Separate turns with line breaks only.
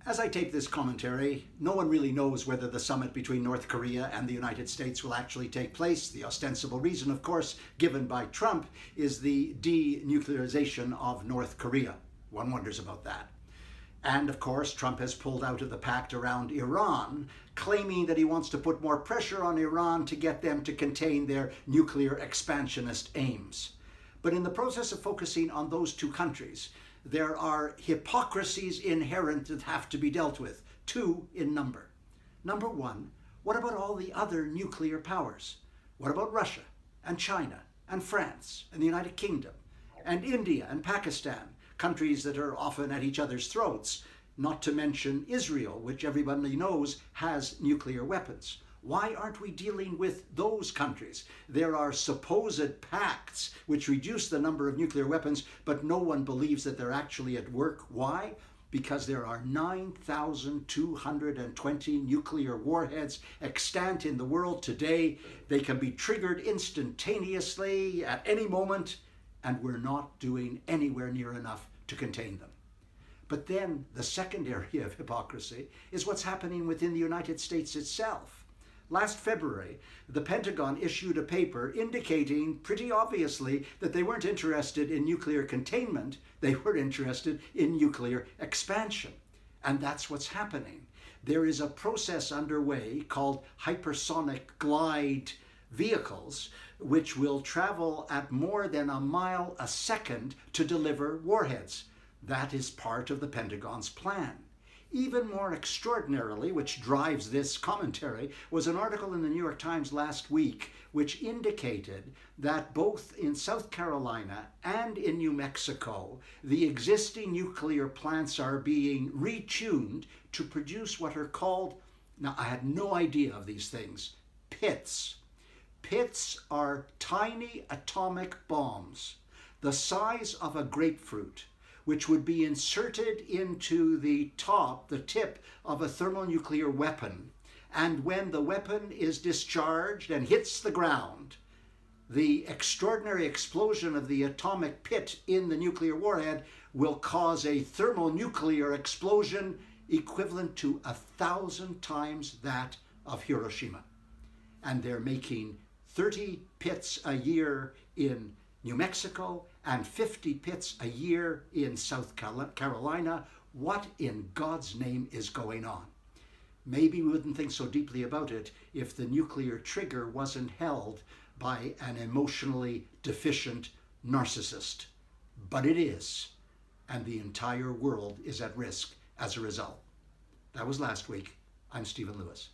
As I tape this commentary, no one really knows whether the summit between North Korea and the United States will actually take place. The ostensible reason, of course, given by Trump is the denuclearization of North Korea. One wonders about that. And of course, Trump has pulled out of the pact around Iran, claiming that he wants to put more pressure on Iran to get them to contain their nuclear expansionist aims. But in the process of focusing on those two countries, there are hypocrisies inherent that have to be dealt with, two in number. Number one, what about all the other nuclear powers? What about Russia and China and France and the United Kingdom and India and Pakistan, countries that are often at each other's throats, not to mention Israel, which everybody knows has nuclear weapons? Why aren't we dealing with those countries? There are supposed pacts which reduce the number of nuclear weapons, but no one believes that they're actually at work. Why? Because there are 9,220 nuclear warheads extant in the world today. They can be triggered instantaneously at any moment, and we're not doing anywhere near enough to contain them. But then the second area of hypocrisy is what's happening within the United States itself. Last February, the Pentagon issued a paper indicating pretty obviously that they weren't interested in nuclear containment, they were interested in nuclear expansion. And that's what's happening. There is a process underway called hypersonic glide vehicles, which will travel at more than a mile a second to deliver warheads. That is part of the Pentagon's plan. Even more extraordinarily, which drives this commentary, was an article in the New York Times last week which indicated that both in South Carolina and in New Mexico, the existing nuclear plants are being retuned to produce what are called, now I had no idea of these things, pits. Pits are tiny atomic bombs the size of a grapefruit, which would be inserted into the tip of a thermonuclear weapon. And when the weapon is discharged and hits the ground, the extraordinary explosion of the atomic pit in the nuclear warhead will cause a thermonuclear explosion equivalent to 1,000 times that of Hiroshima. And they're making 30 pits a year in New Mexico and 50 pits a year in South Carolina. What in God's name is going on? Maybe we wouldn't think so deeply about it if the nuclear trigger wasn't held by an emotionally deficient narcissist. But it is, and the entire world is at risk as a result. That was last week. I'm Stephen Lewis.